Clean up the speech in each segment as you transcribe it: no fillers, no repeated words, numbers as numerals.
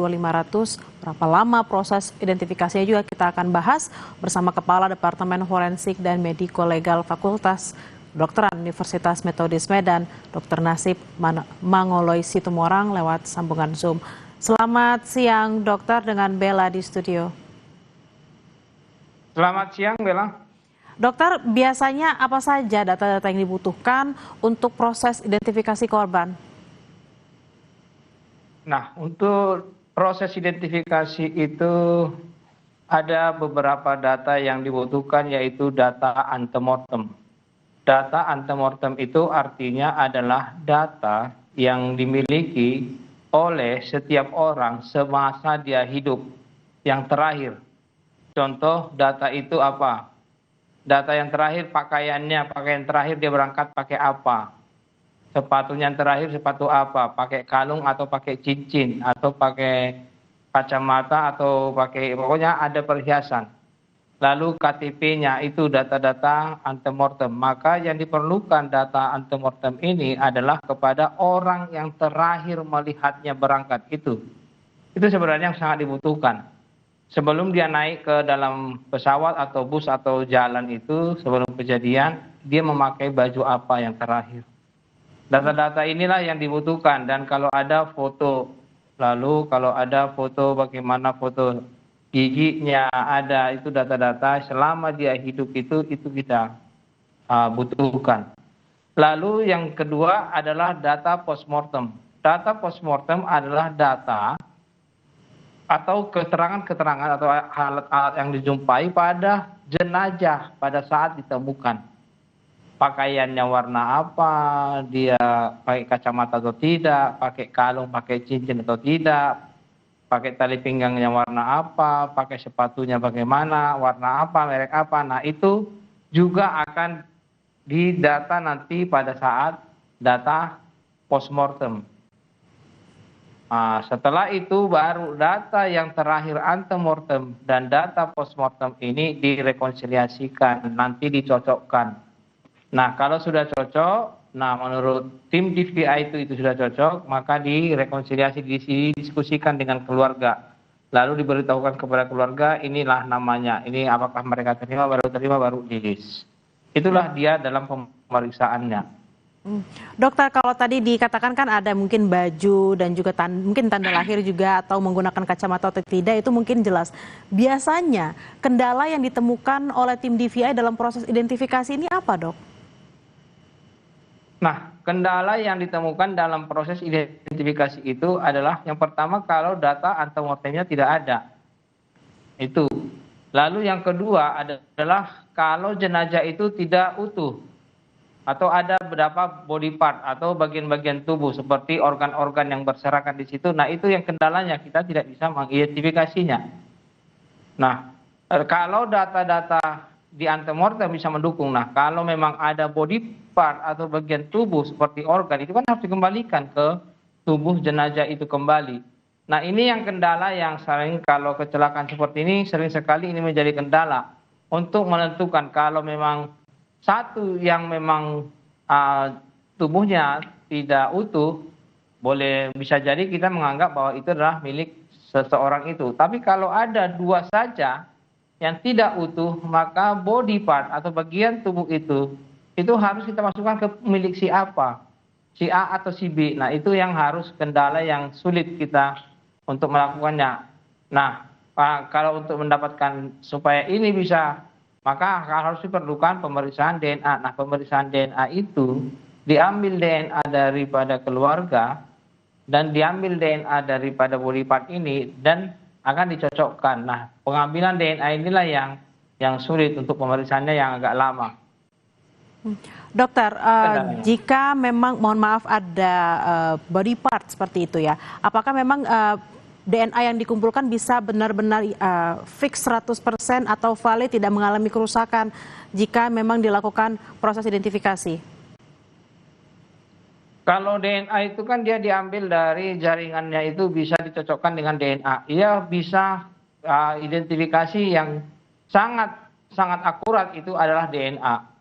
2500. Berapa lama proses identifikasinya juga kita akan bahas bersama Kepala Departemen Forensik dan Mediko Legal Fakultas Kedokteran Universitas Metodis Medan, Dr. Nasib Mangoloi Situmorang lewat sambungan Zoom. Selamat siang dokter, dengan Bella di studio. Selamat siang Bella. Dokter, biasanya apa saja data-data yang dibutuhkan untuk proses identifikasi korban? Nah, untuk proses identifikasi itu ada beberapa data yang dibutuhkan, yaitu data antemortem. Data antemortem itu artinya adalah data yang dimiliki oleh setiap orang semasa dia hidup yang terakhir. Contoh data itu apa? Data yang terakhir pakaiannya, pakaian terakhir dia berangkat pakai apa? Sepatunya yang terakhir sepatu apa? Pakai kalung atau pakai cincin atau pakai kacamata atau pakai, pokoknya ada perhiasan. Lalu KTP-nya, itu data-data antemortem. Maka yang diperlukan data antemortem ini adalah kepada orang yang terakhir melihatnya berangkat itu. Itu sebenarnya yang sangat dibutuhkan. Sebelum dia naik ke dalam pesawat atau bus atau jalan itu, sebelum kejadian, dia memakai baju apa yang terakhir. Data-data inilah yang dibutuhkan, dan kalau ada foto, lalu kalau ada foto bagaimana foto giginya ada, itu data-data selama dia hidup itu kita butuhkan. Lalu yang kedua adalah data postmortem. Data postmortem adalah data atau keterangan-keterangan atau alat-alat yang dijumpai pada jenazah pada saat ditemukan. Pakaiannya warna apa, dia pakai kacamata atau tidak, pakai kalung, pakai cincin atau tidak, pakai tali pinggangnya warna apa, pakai sepatunya bagaimana, warna apa, merek apa. Nah, itu juga akan didata nanti pada saat data postmortem. Nah, setelah itu baru data yang terakhir antemortem dan data postmortem ini direkonsiliasikan, nanti dicocokkan. Nah, kalau sudah cocok, nah menurut tim DVI itu sudah cocok, maka direkonsiliasi, didiskusikan dengan keluarga. Lalu diberitahukan kepada keluarga, inilah namanya, ini apakah mereka terima, baru rilis. Itulah dia dalam pemeriksaannya. Dokter, kalau tadi dikatakan kan ada mungkin baju dan juga mungkin tanda lahir juga, atau menggunakan kacamata atau tidak, itu mungkin jelas. Biasanya kendala yang ditemukan oleh tim DVI dalam proses identifikasi ini apa, dok? Nah, kendala yang ditemukan dalam proses identifikasi itu adalah yang pertama, kalau data antemortemnya tidak ada. Itu. Lalu yang kedua adalah kalau jenazah itu tidak utuh, atau ada beberapa body part atau bagian-bagian tubuh seperti organ-organ yang berserakan di situ. Nah, itu yang kendalanya, kita tidak bisa mengidentifikasinya. Nah, kalau data-data di antemortem bisa mendukung. Nah, kalau memang ada body part atau bagian tubuh seperti organ, itu kan harus dikembalikan ke tubuh jenazah itu kembali. Nah, ini yang kendala yang sering, kalau kecelakaan seperti ini sering sekali ini menjadi kendala untuk menentukan kalau memang satu yang memang tubuhnya tidak utuh, bisa jadi kita menganggap bahwa itu adalah milik seseorang itu. Tapi kalau ada dua saja yang tidak utuh, maka body part atau bagian tubuh itu harus kita masukkan ke milik si apa, si A atau si B. Nah, itu yang harus kendala yang sulit kita untuk melakukannya. Nah, kalau untuk mendapatkan supaya ini bisa, maka harus diperlukan pemeriksaan DNA. Nah, pemeriksaan DNA itu diambil DNA daripada keluarga dan diambil DNA daripada body part ini dan akan dicocokkan. Nah, pengambilan DNA inilah yang sulit, untuk pemeriksaannya yang agak lama. Dokter, jika memang, mohon maaf, ada body part seperti itu ya, apakah memang DNA yang dikumpulkan bisa benar-benar fix 100% atau valid, tidak mengalami kerusakan jika memang dilakukan proses identifikasi? Kalau DNA itu kan dia diambil dari jaringannya, itu bisa dicocokkan dengan DNA. Ia bisa identifikasi yang sangat akurat, itu adalah DNA.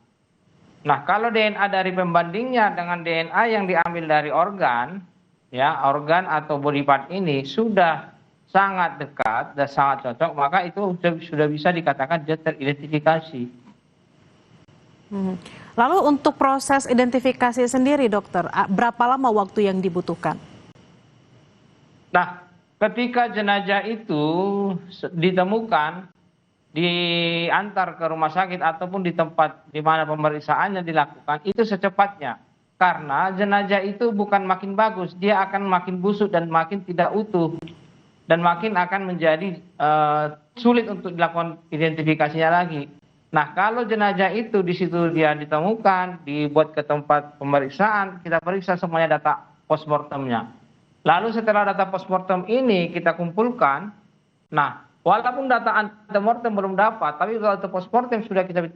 Nah, kalau DNA dari pembandingnya dengan DNA yang diambil dari organ, ya, organ atau body part ini sudah sangat dekat dan sangat cocok, maka itu sudah bisa dikatakan dia teridentifikasi. Lalu untuk proses identifikasi sendiri, dokter, berapa lama waktu yang dibutuhkan? Nah, ketika jenazah itu ditemukan, diantar ke rumah sakit ataupun di tempat di mana pemeriksaannya dilakukan, itu secepatnya. Karena jenazah itu bukan makin bagus, dia akan makin busuk dan makin tidak utuh. Dan makin akan menjadi sulit untuk dilakukan identifikasinya lagi. Nah, kalau jenazah itu di situ dia ditemukan, dibuat ke tempat pemeriksaan, kita periksa semuanya data postmortemnya. Lalu setelah data postmortem ini kita kumpulkan, nah walaupun data antemortem belum dapat, tapi kalau data postmortem sudah kita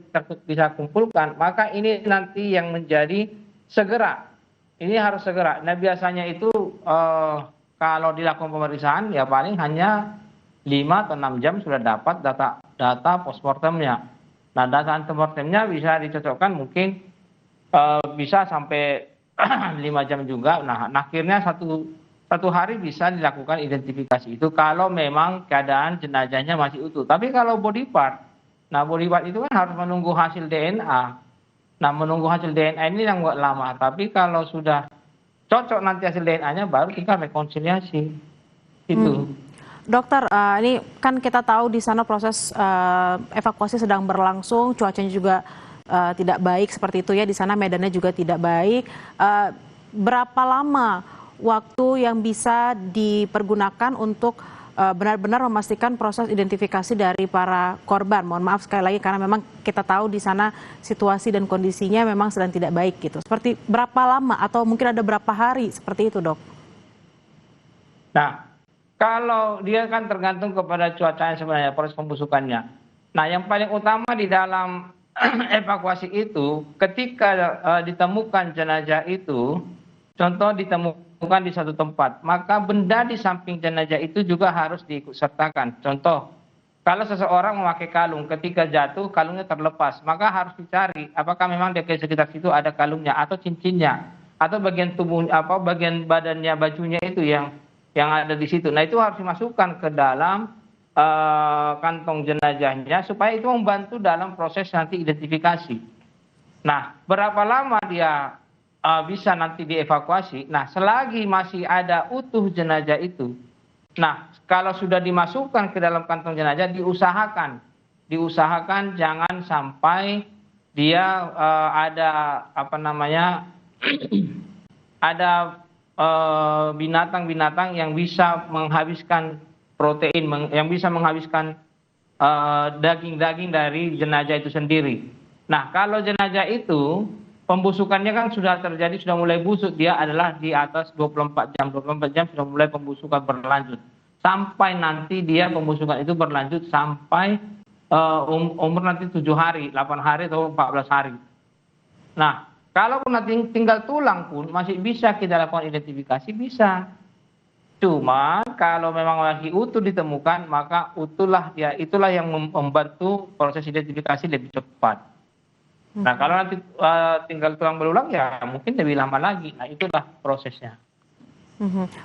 bisa kumpulkan, maka ini nanti yang menjadi segera. Ini harus segera. Nah, biasanya itu kalau dilakukan pemeriksaan ya paling hanya 5 atau 6 jam sudah dapat data postmortemnya. Nah, data antemortemnya bisa dicocokkan mungkin bisa sampai 5 jam juga. Nah, akhirnya satu hari bisa dilakukan identifikasi itu kalau memang keadaan jenazahnya masih utuh. Tapi kalau body part, nah body part itu kan harus menunggu hasil DNA. Nah, menunggu hasil DNA ini yang buat lama. Tapi kalau sudah cocok nanti hasil DNA-nya baru kita rekonsiliasi. Itu. Dokter, ini kan kita tahu di sana proses evakuasi sedang berlangsung, cuacanya juga tidak baik seperti itu ya, di sana medannya juga tidak baik. Berapa lama waktu yang bisa dipergunakan untuk benar-benar memastikan proses identifikasi dari para korban? Mohon maaf sekali lagi karena memang kita tahu di sana situasi dan kondisinya memang sedang tidak baik gitu. Seperti berapa lama atau mungkin ada berapa hari seperti itu, Dok? Nah, kalau dia kan tergantung kepada cuacanya sebenarnya, proses pembusukannya. Nah, yang paling utama di dalam evakuasi itu ketika ditemukan jenazah itu, contoh ditemukan di satu tempat, maka benda di samping jenazah itu juga harus diikutsertakan. Contoh, kalau seseorang memakai kalung, ketika jatuh kalungnya terlepas, maka harus dicari apakah memang di sekitar situ ada kalungnya atau cincinnya atau bagian tubuh bagian badannya, bajunya itu yang ada di situ. Nah, itu harus dimasukkan ke dalam kantong jenazahnya supaya itu membantu dalam proses nanti identifikasi. Nah, berapa lama dia bisa nanti dievakuasi? Nah, selagi masih ada utuh jenazah itu. Nah, kalau sudah dimasukkan ke dalam kantong jenazah, diusahakan jangan sampai dia ada ada binatang-binatang yang bisa menghabiskan protein, yang bisa menghabiskan daging-daging dari jenazah itu sendiri. Nah, kalau jenazah itu pembusukannya kan sudah terjadi, sudah mulai busuk, dia adalah di atas 24 jam. 24 jam sudah mulai pembusukan berlanjut. Sampai nanti dia pembusukan itu berlanjut sampai umur nanti 7 hari, 8 hari atau 14 hari. Nah, kalau nanti tinggal tulang pun masih bisa kita lakukan identifikasi, bisa. Cuma kalau memang lagi utuh ditemukan, maka itulah yang membantu proses identifikasi lebih cepat. Nah, kalau nanti tinggal tulang belulang ya mungkin lebih lama lagi. Nah, itulah prosesnya.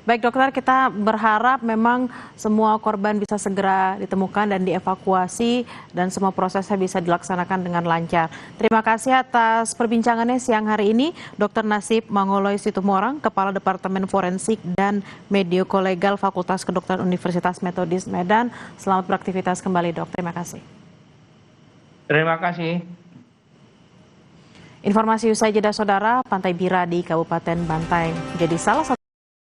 Baik dokter, kita berharap memang semua korban bisa segera ditemukan dan dievakuasi dan semua prosesnya bisa dilaksanakan dengan lancar. Terima kasih atas perbincangannya siang hari ini, Dr. Nasib Mangoloy Situmorang, Kepala Departemen Forensik dan Mediko-Legal Fakultas Kedokteran Universitas Metodis Medan. Selamat beraktivitas kembali, Dok. Terima kasih. Terima kasih. Informasi usai jeda saudara, Pantai Bira di Kabupaten Bantaeng menjadi salah satu